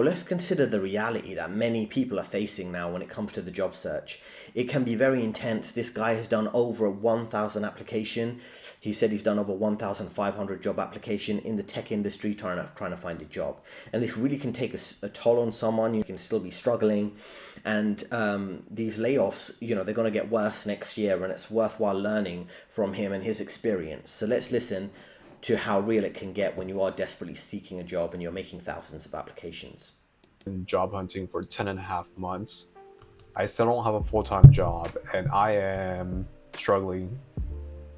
Well, let's consider the reality that many people are facing now when it comes to the job search. It can be very intense. This guy has done over 1,000 application. He said he's done over 1,500 job application in the tech industry trying to find a job. And this really can take a toll on someone. You can still be struggling. And these layoffs, they're going to get worse next year, and it's worthwhile learning from him and his experience. So let's listen to how real it can get when you are desperately seeking a job and you're making thousands of applications. Been job hunting for 10 and a half months. I still don't have a full-time job, and I am struggling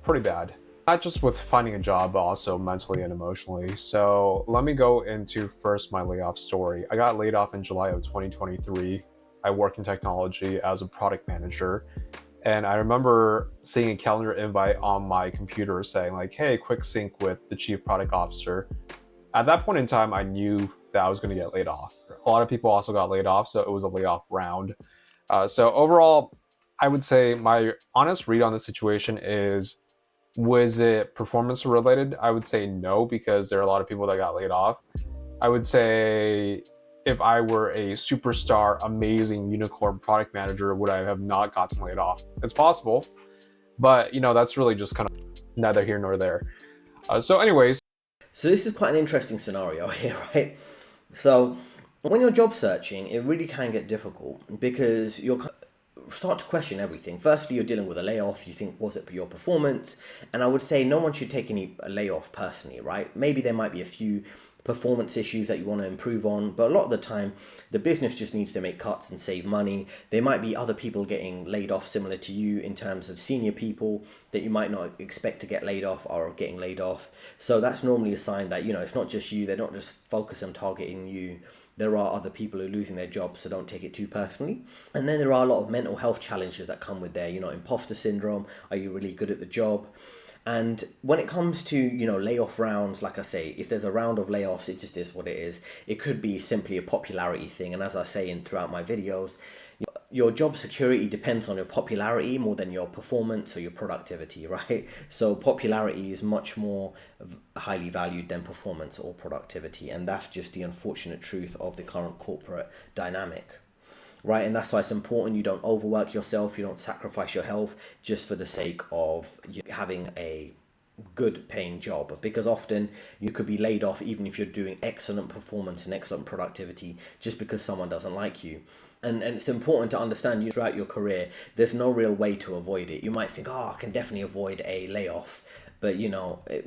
pretty bad. Not just with finding a job, but also mentally and emotionally. So let me go into first my layoff story. I got laid off in July of 2023. I work in technology as a product manager. And I remember seeing a calendar invite on my computer saying like, hey, quick sync with the chief product officer. At that point in time, I knew that I was going to get laid off. A lot of people also got laid off, so it was a layoff round. So overall, I would say my honest read on the situation is, was it performance related? I would say no, because there are a lot of people that got laid off. I would say if I were a superstar, amazing unicorn product manager, would I have not gotten laid off? It's possible, but that's really just kind of neither here nor there. So anyways, So this is quite an interesting scenario here, right? So when you're job searching, it really can get difficult because you'll start to question everything. Firstly, you're dealing with a layoff. You think, was it for your performance? And I would say no one should take any layoff personally, right? Maybe there might be a few performance issues that you want to improve on, but a lot of the time the business just needs to make cuts and save money. There might be other people getting laid off similar to you in terms of senior people that you might not expect to get laid off or getting laid off. So that's normally a sign that it's not just you. They're not just focused on targeting you. There are other people who are losing their jobs, so don't take it too personally. And then there are a lot of mental health challenges that come with there, imposter syndrome. Are you really good at the job? And when it comes to, layoff rounds, like I say, if there's a round of layoffs, it just is what it is. It could be simply a popularity thing. And as I say throughout my videos, your job security depends on your popularity more than your performance or your productivity, right? So popularity is much more highly valued than performance or productivity. And that's just the unfortunate truth of the current corporate dynamic. Right, and that's why it's important you don't overwork yourself, you don't sacrifice your health just for the sake of having a good paying job, because often you could be laid off even if you're doing excellent performance and excellent productivity just because someone doesn't like you. And it's important to understand throughout your career, there's no real way to avoid it. You might think, I can definitely avoid a layoff. But,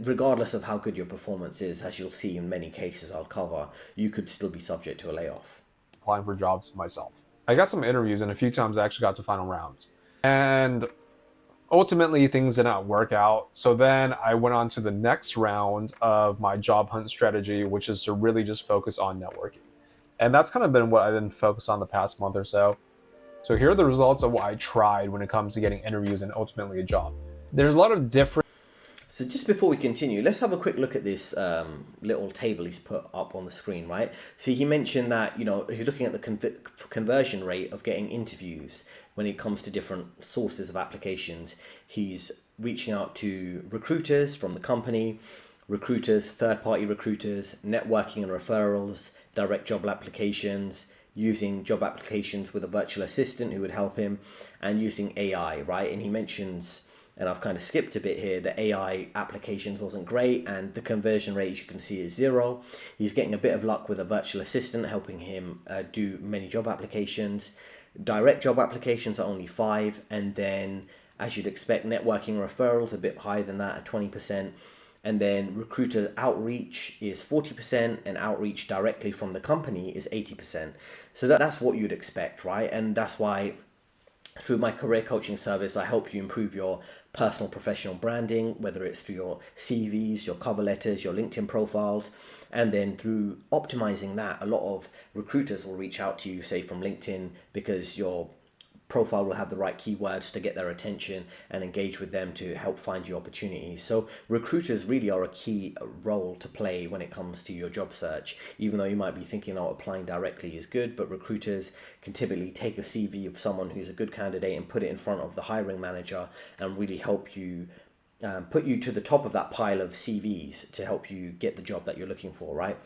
regardless of how good your performance is, as you'll see in many cases I'll cover, you could still be subject to a layoff. applying for jobs myself. I got some interviews, and a few times I actually got to final rounds. And ultimately, things did not work out. So then I went on to the next round of my job hunt strategy, which is to really just focus on networking. And that's kind of been what I've been focused on the past month or so. So here are the results of what I tried when it comes to getting interviews and ultimately a job. There's a lot of different. So just before we continue, let's have a quick look at this little table he's put up on the screen, right? So he mentioned that, he's looking at the conversion rate of getting interviews when it comes to different sources of applications. He's reaching out to recruiters from the company, recruiters, third-party recruiters, networking and referrals, direct job applications, using job applications with a virtual assistant who would help him, and using AI, right? And he mentions, and I've kind of skipped a bit here, the AI applications wasn't great, and the conversion rate, as you can see, is 0. He's getting a bit of luck with a virtual assistant helping him do many job applications. Direct job applications are only 5, and then, as you'd expect, networking referrals a bit higher than that at 20%. And then recruiter outreach is 40%, and outreach directly from the company is 80%. So that's what you'd expect, right? And that's why through my career coaching service, I help you improve your personal professional branding, whether it's through your CVs, your cover letters, your LinkedIn profiles. And then through optimizing that, a lot of recruiters will reach out to you, say from LinkedIn, because your profile will have the right keywords to get their attention and engage with them to help find you opportunities. So recruiters really are a key role to play when it comes to your job search, even though you might be thinking, applying directly is good, but recruiters can typically take a CV of someone who's a good candidate and put it in front of the hiring manager and really help you put you to the top of that pile of CVs to help you get the job that you're looking for, right?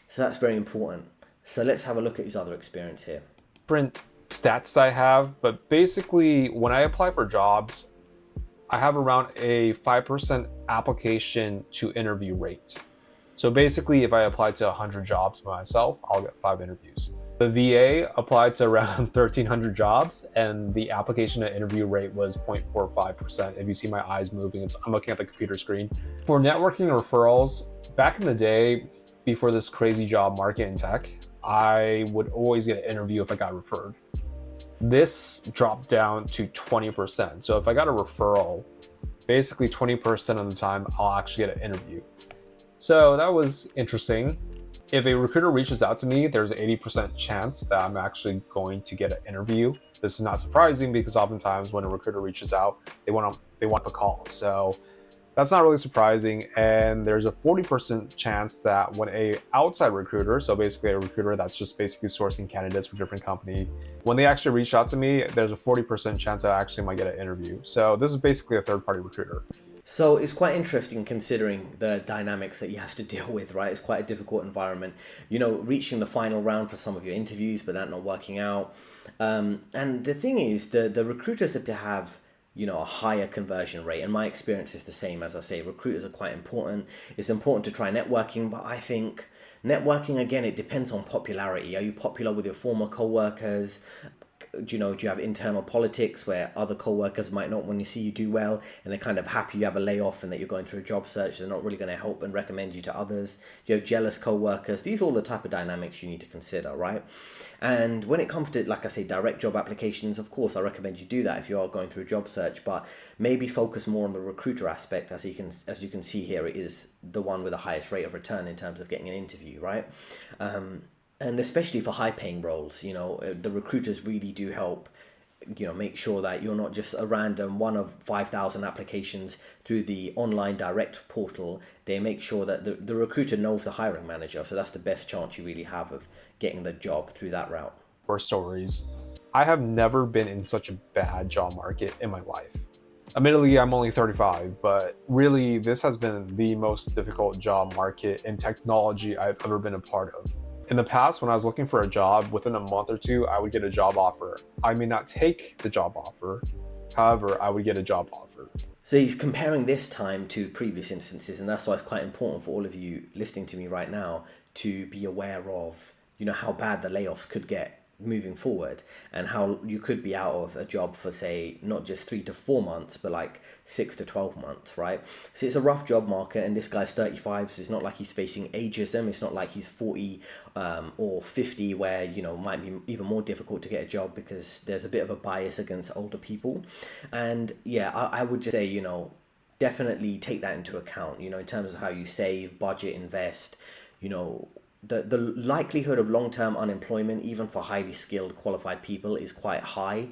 So that's very important. So let's have a look at his other experience here. Different stats I have, but basically when I apply for jobs, I have around a 5% application to interview rate. So basically, if I apply to 100 jobs by myself, I'll get 5 interviews. The VA applied to around 1,300 jobs, and the application to interview rate was 0.45%. If you see my eyes moving, I'm looking at the computer screen. For networking referrals, back in the day, before this crazy job market in tech, I would always get an interview if I got referred. This dropped down to 20%. So if I got a referral, basically 20% of the time, I'll actually get an interview. So that was interesting. If a recruiter reaches out to me, there's an 80% chance that I'm actually going to get an interview. This is not surprising because oftentimes when a recruiter reaches out, they want a call. So that's not really surprising. And there's a 40% chance that when a outside recruiter, so basically a recruiter that's just basically sourcing candidates for different company, when they actually reach out to me, there's a 40% chance I actually might get an interview. So this is basically a third-party recruiter. So it's quite interesting considering the dynamics that you have to deal with, right? It's quite a difficult environment. Reaching the final round for some of your interviews, but that not working out. And the thing is, the recruiters have to have a higher conversion rate. And my experience is the same. As I say, recruiters are quite important. It's important to try networking, but I think networking, again, it depends on popularity. Are you popular with your former co-workers? Do you have internal politics where other co-workers might not want to see you do well and they're kind of happy you have a layoff and that you're going through a job search? They're not really going to help and recommend you to others. Do you have jealous co-workers? These are all the type of dynamics you need to consider, right? And when it comes to, like I say, direct job applications, of course, I recommend you do that if you are going through a job search, but maybe focus more on the recruiter aspect. As you can see here, it is the one with the highest rate of return in terms of getting an interview, right? And especially for high paying roles, the recruiters really do help, make sure that you're not just a random one of 5,000 applications through the online direct portal. They make sure that the recruiter knows the hiring manager. So that's the best chance you really have of getting the job through that route. For stories, I have never been in such a bad job market in my life. Admittedly, I'm only 35, but really this has been the most difficult job market in technology I've ever been a part of. In the past, when I was looking for a job, within a month or two, I would get a job offer. I may not take the job offer. However, I would get a job offer. So he's comparing this time to previous instances, and that's why it's quite important for all of you listening to me right now to be aware of, how bad the layoffs could get moving forward and how you could be out of a job for, say, not just 3 to 4 months, but like 6 to 12 months, right? So it's a rough job market, and this guy's 35, so it's not like he's facing ageism. It's not like he's 40 or 50 where, might be even more difficult to get a job because there's a bit of a bias against older people. And yeah, I would just say, definitely take that into account, in terms of how you save, budget, invest, the likelihood of long-term unemployment, even for highly skilled, qualified people, is quite high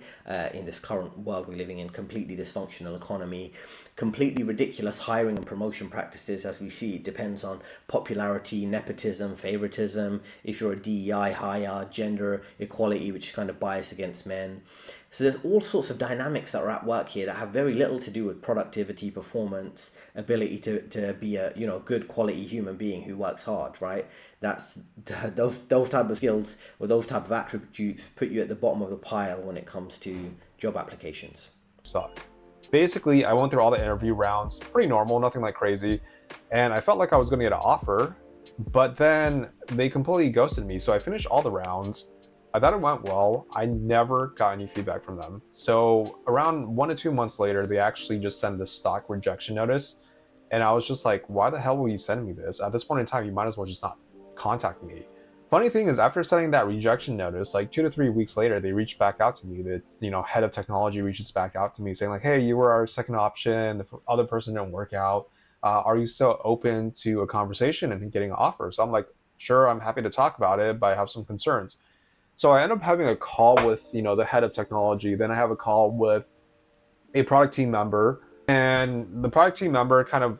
in this current world we're living in. Completely dysfunctional economy, completely ridiculous hiring and promotion practices. As we see, it depends on popularity, nepotism, favoritism. If you're a DEI hire, gender equality, which is kind of biased against men. So there's all sorts of dynamics that are at work here that have very little to do with productivity, performance, ability to be a good quality human being who works hard, right? That's those type of skills or those type of attributes put you at the bottom of the pile when it comes to job applications. So basically, I went through all the interview rounds, pretty normal, nothing like crazy, and I felt like I was going to get an offer, but then they completely ghosted me. So I finished all the rounds. I thought it went well. I never got any feedback from them. So around 1 to 2 months later, they actually just sent this stock rejection notice. And I was just like, why the hell will you send me this? At this point in time, you might as well just not contact me. Funny thing is, after sending that rejection notice, like 2 to 3 weeks later, they reached back out to me. The head of technology reaches back out to me saying like, hey, you were our second option. The other person didn't work out. Are you still open to a conversation and getting an offer? So I'm like, sure, I'm happy to talk about it, but I have some concerns. So I end up having a call with, the head of technology. Then I have a call with a product team member, and the product team member kind of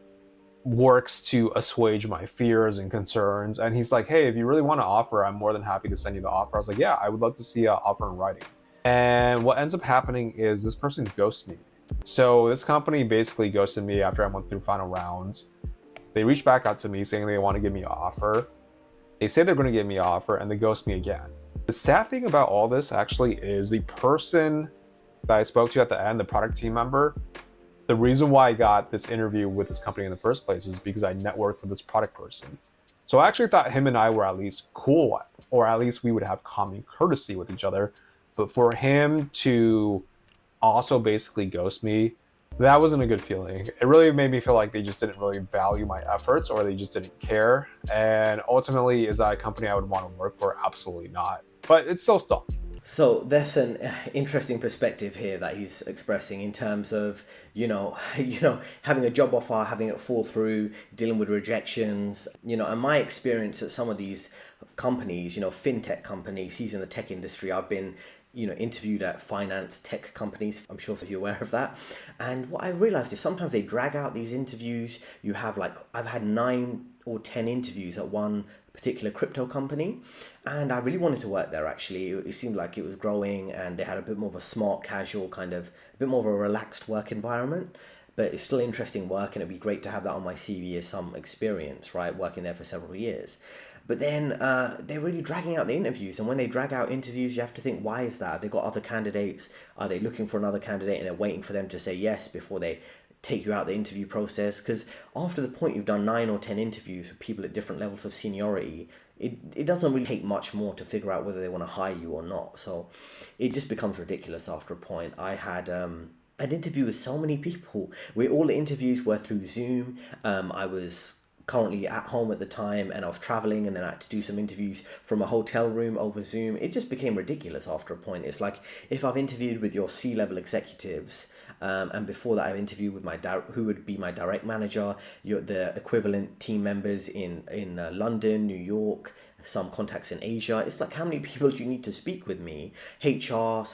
works to assuage my fears and concerns. And he's like, hey, if you really want to offer, I'm more than happy to send you the offer. I was like, yeah, I would love to see an offer in writing. And what ends up happening is this person ghosts me. So this company basically ghosted me after I went through final rounds. They reached back out to me saying they want to give me an offer. They say they're going to give me an offer and they ghost me again. The sad thing about all this actually is the person that I spoke to at the end, the product team member, the reason why I got this interview with this company in the first place is because I networked with this product person. So I actually thought him and I were at least cool, or at least we would have common courtesy with each other. But for him to also basically ghost me, that wasn't a good feeling. It really made me feel like they just didn't really value my efforts, or they just didn't care. And ultimately, is that a company I would want to work for? Absolutely not. But it's still stuff. So there's an interesting perspective here that he's expressing in terms of, having a job offer, having it fall through, dealing with rejections, and my experience at some of these companies, fintech companies. He's in the tech industry. I've been, interviewed at finance tech companies. I'm sure you're aware of that. And what I realized is sometimes they drag out these interviews. You have I've had 9 or 10 interviews at one particular crypto company, and I really wanted to work there. Actually, it seemed like it was growing and they had a bit more of a smart casual kind of, a bit more of a relaxed work environment, but it's still interesting work, and it'd be great to have that on my CV as some experience, right, working there for several years. But then they're really dragging out the interviews, and when they drag out interviews, you have to think, why is that? Have they got other candidates? Are they looking for another candidate and they're waiting for them to say yes before they take you out the interview process? Because after the point you've done 9 or 10 interviews with people at different levels of seniority, it doesn't really take much more to figure out whether they want to hire you or not. So it just becomes ridiculous after a point. I had an interview with so many people where all the interviews were through Zoom. I was currently at home at the time and I was traveling, and then I had to do some interviews from a hotel room over Zoom. It just became ridiculous after a point. It's like if I've interviewed with your C-level executives, and before that I've interviewed with who would be my direct manager, the equivalent team members in London, New York, some contacts in Asia. It's like, how many people do you need to speak with me? HR,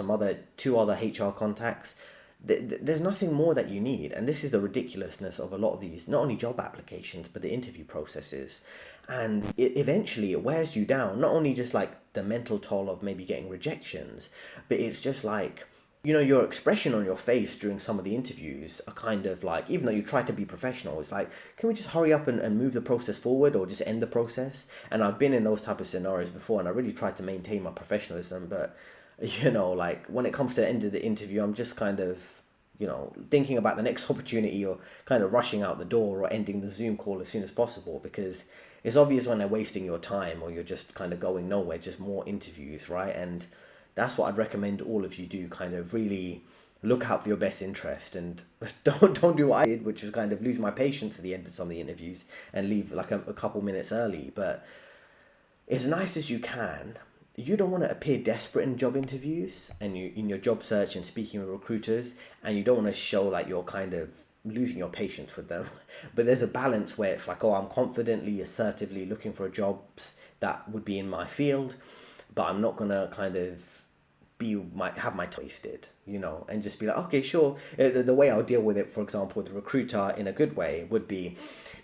two other HR contacts. There's nothing more that you need, and this is the ridiculousness of a lot of these, not only job applications but the interview processes. And eventually it wears you down, not only just like the mental toll of maybe getting rejections, but it's just like, your expression on your face during some of the interviews are kind of like, even though you try to be professional, it's like, can we just hurry up and move the process forward, or just end the process? And I've been in those type of scenarios before, and I really tried to maintain my professionalism, but like when it comes to the end of the interview, I'm just kind of, thinking about the next opportunity, or kind of rushing out the door, or ending the Zoom call as soon as possible, because it's obvious when they're wasting your time, or you're just kind of going nowhere, just more interviews, right? And that's what I'd recommend all of you do, kind of really look out for your best interest, and don't do what I did, which was kind of lose my patience at the end of some of the interviews and leave like a couple minutes early. But as nice as you can, you don't want to appear desperate in job interviews and you in your job search and speaking with recruiters, and you don't want to show like you're kind of losing your patience with them. But there's a balance where it's like, oh, I'm confidently, assertively looking for jobs that would be in my field, but I'm not gonna kind of have my time wasted, and just be like, okay, sure. The way I'll deal with it, for example, with a recruiter in a good way would be,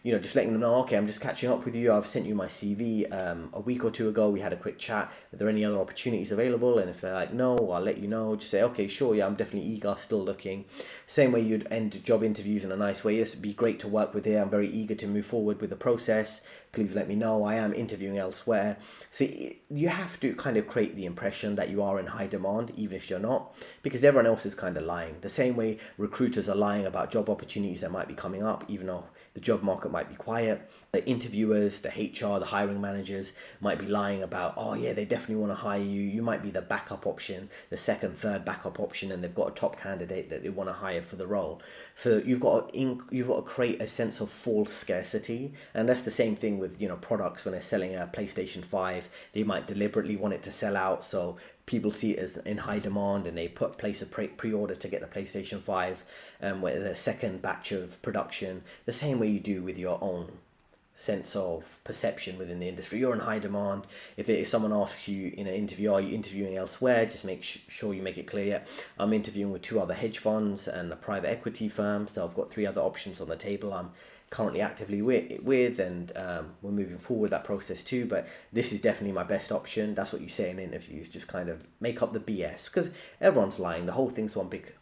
just letting them know, okay, I'm just catching up with you. I've sent you my CV a week or two ago. We had a quick chat. Are there any other opportunities available? And if they're like, no, I'll let you know. Just say, okay, sure, yeah, I'm definitely eager, still looking. Same way you'd end job interviews in a nice way. Yes, it'd be great to work with here. I'm very eager to move forward with the process. Please let me know. I am interviewing elsewhere. So you have to kind of create the impression that you are in high demand, even if you're not, because everyone else is kind of lying. The same way recruiters are lying about job opportunities that might be coming up, even though the job market might be quiet. The interviewers, the HR, the hiring managers might be lying about, oh yeah, they definitely want to hire you. You might be the backup option, the second, third backup option, and they've got a top candidate that they want to hire for the role. So you've got to create a sense of false scarcity, and that's the same thing with products. When they're selling a PlayStation 5, they might deliberately want it to sell out, so people see it as in high demand, and they place a pre-order to get the PlayStation 5 with the second batch of production. The same way you do with your own sense of perception within the industry. You're in high demand. If someone asks you in an interview, are you interviewing elsewhere, just make sure you make it clear, yeah, I'm interviewing with 2 other hedge funds and a private equity firm, so I've got 3 other options on the table I'm currently actively with, and we're moving forward that process too, but this is definitely my best option. That's what you say in interviews. Just kind of make up the BS, because everyone's lying. The whole thing's one big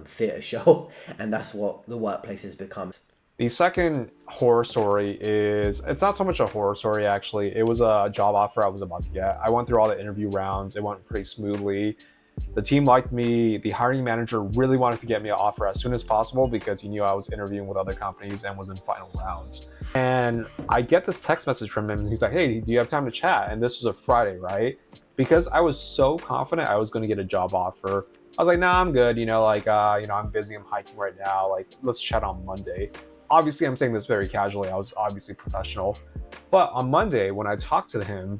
theatre show, and that's what the workplace has become. The second horror story is, it's not so much a horror story actually. It was a job offer I was about to get. I went through all the interview rounds. It went pretty smoothly. The team liked me. The hiring manager really wanted to get me an offer as soon as possible because he knew I was interviewing with other companies and was in final rounds. And I get this text message from him. He's like, "Hey, do you have time to chat?" And this was a Friday, right? Because I was so confident I was going to get a job offer, I was like, "Nah, I'm good. I'm busy. I'm hiking right now. Like, let's chat on Monday." Obviously, I'm saying this very casually. I was obviously professional. But on Monday, when I talked to him,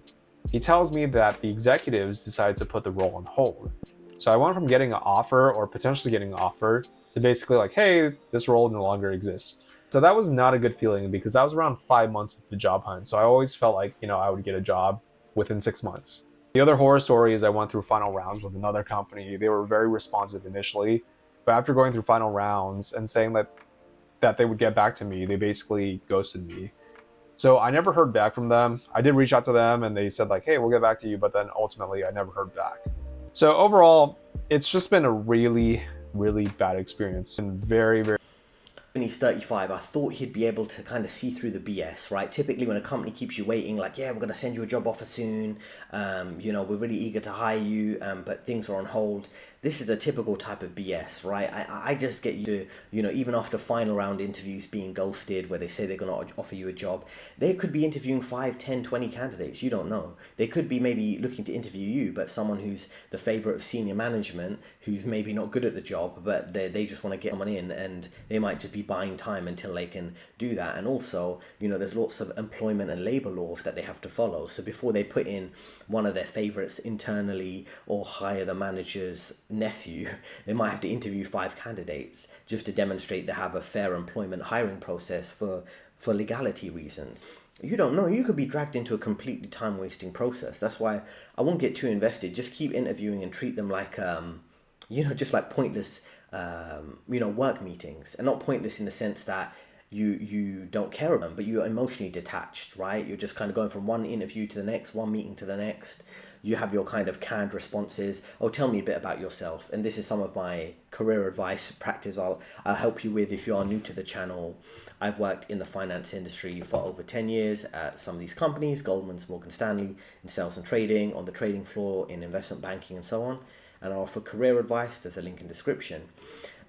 he tells me that the executives decided to put the role on hold. So I went from getting an offer or potentially getting an offer to basically like, "Hey, this role no longer exists." So that was not a good feeling because I was around 5 months into the job hunt. So I always felt like, I would get a job within 6 months. The other horror story is I went through final rounds with another company. They were very responsive initially, but after going through final rounds and saying that they would get back to me, they basically ghosted me. So I never heard back from them. I did reach out to them and they said like, "Hey, we'll get back to you," but then ultimately I never heard back. So overall, it's just been a really, really bad experience and very, very. When he's 35, I thought he'd be able to kind of see through the BS, right? Typically, when a company keeps you waiting, like, "Yeah, we're going to send you a job offer soon. We're really eager to hire you, but things are on hold." This is a typical type of BS, right? I just get you to, even after final round interviews being ghosted, where they say they're going to offer you a job, they could be interviewing 5, 10, 20 candidates. You don't know. They could be maybe looking to interview you, but someone who's the favorite of senior management, who's maybe not good at the job, but they just want to get someone in, and they might just be buying time until they can do that. And also, there's lots of employment and labor laws that they have to follow. So before they put in one of their favorites internally or hire the manager's nephew, they might have to interview 5 candidates just to demonstrate they have a fair employment hiring process for legality reasons. You don't know. You could be dragged into a completely time wasting process. That's why I won't get too invested. Just keep interviewing and treat them like just like pointless work meetings, and not pointless in the sense that you don't care about them, but you're emotionally detached, right? You're just kind of going from one interview to the next, one meeting to the next. You have your kind of canned responses. "Oh, tell me a bit about yourself." And this is some of my career advice practice I'll help you with if you are new to the channel. I've worked in the finance industry for over 10 years at some of these companies, Goldman, Morgan Stanley, in sales and trading, on the trading floor, in investment banking, and so on. And I offer career advice. There's a link in the description.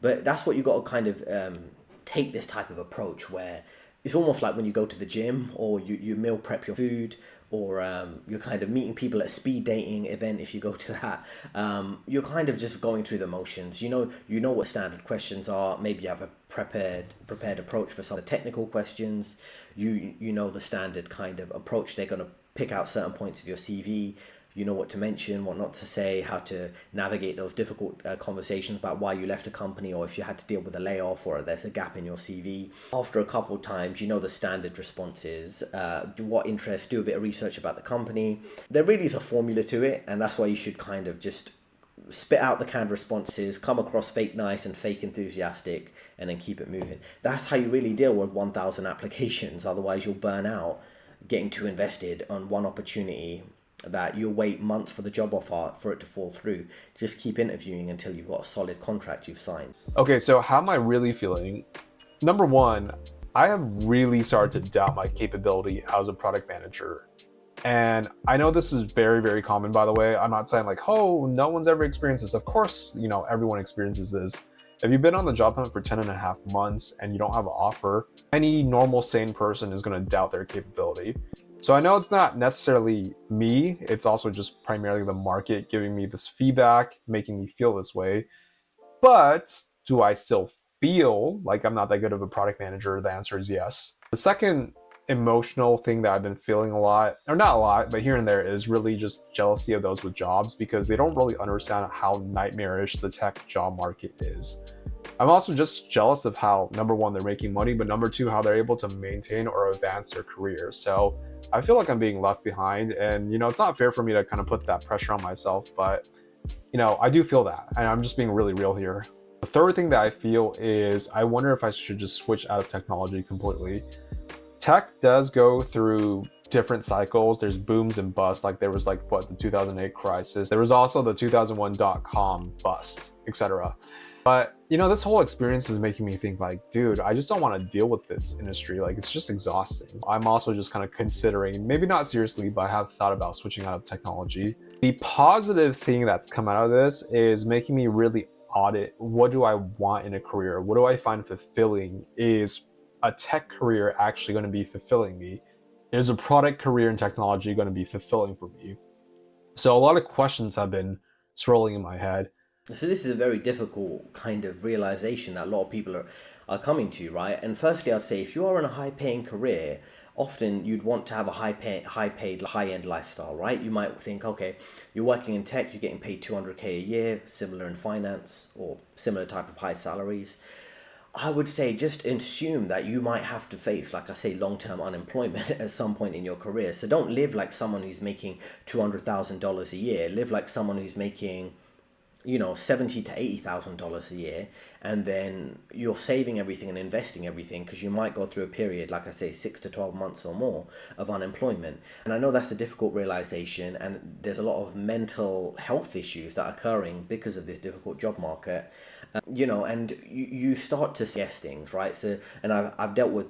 But that's what you got to kind of take this type of approach, where it's almost like when you go to the gym, or you meal prep your food, or you're kind of meeting people at a speed dating event. If you go to that, you're kind of just going through the motions. You know what standard questions are. Maybe you have a prepared approach for some of the technical questions. You know the standard kind of approach. They're going to pick out certain points of your CV. You know what to mention, what not to say, how to navigate those difficult conversations about why you left a company, or if you had to deal with a layoff, or there's a gap in your CV. After a couple of times, you know the standard responses. What interests, do a bit of research about the company. There really is a formula to it, and that's why you should kind of just spit out the canned responses, come across fake nice and fake enthusiastic, and then keep it moving. That's how you really deal with 1,000 applications. Otherwise, you'll burn out getting too invested on one opportunity that you'll wait months for the job offer for it to fall through. Just keep interviewing until you've got a solid contract you've signed. Okay, so how am I really feeling? Number one, I have really started to doubt my capability as a product manager. And I know this is very, very common, by the way. I'm not saying like, "Oh, no one's ever experienced this." Of course, everyone experiences this. If you've been on the job hunt for 10 and a half months and you don't have an offer, any normal, sane person is going to doubt their capability. So I know it's not necessarily me. It's also just primarily the market giving me this feedback, making me feel this way. But do I still feel like I'm not that good of a product manager? The answer is yes. The second emotional thing that I've been feeling a lot, or not a lot, but here and there, is really just jealousy of those with jobs, because they don't really understand how nightmarish the tech job market is. I'm also just jealous of how, number one, they're making money, but number two, how they're able to maintain or advance their career. So I feel like I'm being left behind, and it's not fair for me to kind of put that pressure on myself, but I do feel that, and I'm just being really real here. The third thing that I feel is I wonder if I should just switch out of technology completely. Tech does go through different cycles. There's booms and busts. Like there was the 2008 crisis. There was also the 2001 .com bust, etc. But this whole experience is making me think like, dude, I just don't want to deal with this industry. Like, it's just exhausting. I'm also just kind of considering, maybe not seriously, but I have thought about switching out of technology. The positive thing that's come out of this is making me really audit, what do I want in a career? What do I find fulfilling? Is a tech career actually going to be fulfilling me? Is a product career in technology going to be fulfilling for me? So a lot of questions have been swirling in my head. So this is a very difficult kind of realization that a lot of people are coming to, right? And firstly, I'd say if you are in a high-paying career, often you'd want to have a high-paid, high-end lifestyle, right? You might think, okay, you're working in tech, you're getting paid 200K a year, similar in finance or similar type of high salaries. I would say just assume that you might have to face, like I say, long-term unemployment at some point in your career. So don't live like someone who's making $200,000 a year. Live like someone who's making $70 to $80,000 a year, and then you're saving everything and investing everything because you might go through a period, like I say, 6 to 12 months or more of unemployment. And I know that's a difficult realization, and there's a lot of mental health issues that are occurring because of this difficult job market. And you start to guess things, right? So, and I've dealt with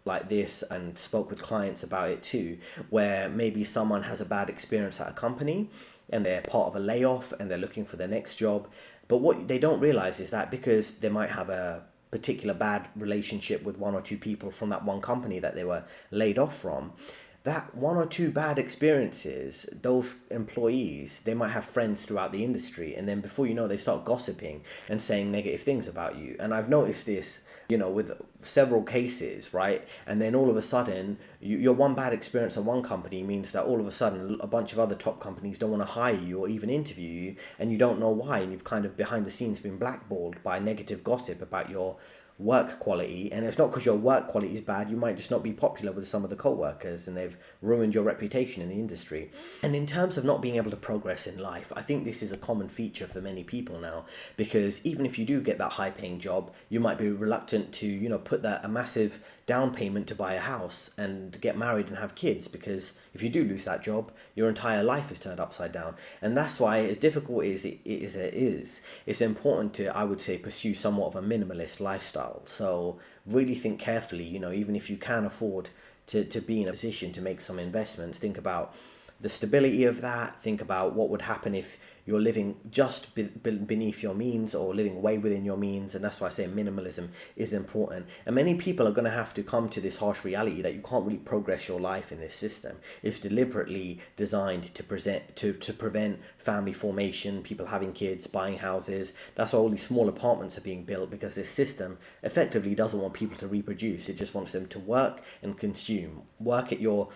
like this and spoke with clients about it too, where maybe someone has a bad experience at a company and they're part of a layoff and they're looking for their next job. But what they don't realize is that because they might have a particular bad relationship with one or two people from that one company that they were laid off from, that one or two bad experiences, those employees, they might have friends throughout the industry, and then before you know, they start gossiping and saying negative things about you. And I've noticed this, with several cases, right? And then all of a sudden, your one bad experience at one company means that all of a sudden a bunch of other top companies don't want to hire you or even interview you, and you don't know why, and you've kind of behind the scenes been blackballed by negative gossip about your work quality. And it's not because your work quality is bad, you might just not be popular with some of the co-workers and they've ruined your reputation in the industry. And in terms of not being able to progress in life, I think this is a common feature for many people now, because even if you do get that high paying job, you might be reluctant to put that a massive down payment to buy a house and get married and have kids, because if you do lose that job, your entire life is turned upside down. And that's why, as difficult as it is, it's important to, I would say, pursue somewhat of a minimalist lifestyle. So really think carefully, even if you can afford to be in a position to make some investments, think about the stability of that. Think about what would happen if you're living just beneath your means or living way within your means. And that's why I say minimalism is important. And many people are going to have to come to this harsh reality that you can't really progress your life in this system. It's deliberately designed to prevent family formation, people having kids, buying houses. That's why all these small apartments are being built, because this system effectively doesn't want people to reproduce. It just wants them to work and consume. Work at your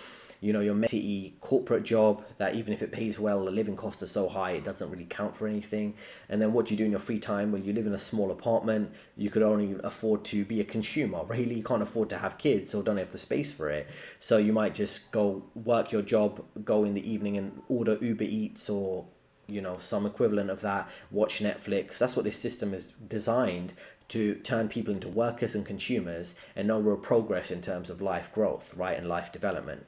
city corporate job that even if it pays well, the living costs are so high it doesn't really count for anything. And then what do you do in your free time? Well, you live in a small apartment, you could only afford to be a consumer. Really, you can't afford to have kids or don't have the space for it. So you might just go work your job, go in the evening and order Uber Eats or some equivalent of that, watch Netflix. That's what this system is designed to turn people into workers and consumers, and no real progress in terms of life growth, right, and life development.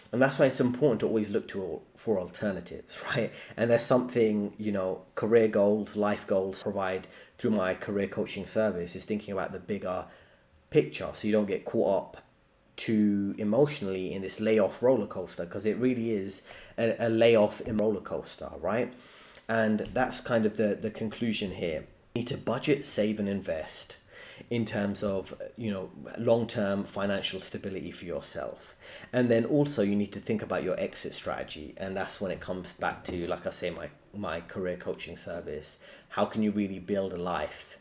And that's why it's important to always look for alternatives, right? And there's something, career goals, life goals provide through my career coaching service, is thinking about the bigger picture so you don't get caught up too emotionally in this layoff roller coaster, because it really is a layoff in roller coaster, right? And that's kind of the conclusion here. You need to budget, save, and invest in terms of long-term financial stability for yourself. And then also you need to think about your exit strategy, and that's when it comes back to, like I say, my career coaching service. How can you really build a life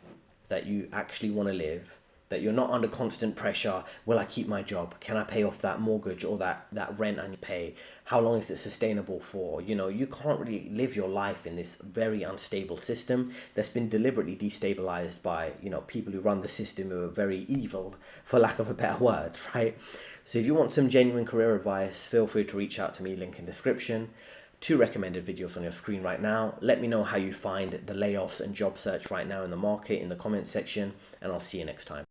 that you actually want to live, that you're not under constant pressure? Will I keep my job? Can I pay off that mortgage or that rent I need to pay? How long is it sustainable for? You can't really live your life in this very unstable system that's been deliberately destabilized by, people who run the system who are very evil, for lack of a better word, right? So if you want some genuine career advice, feel free to reach out to me, link in description. 2 recommended videos on your screen right now. Let me know how you find the layoffs and job search right now in the market in the comments section, and I'll see you next time.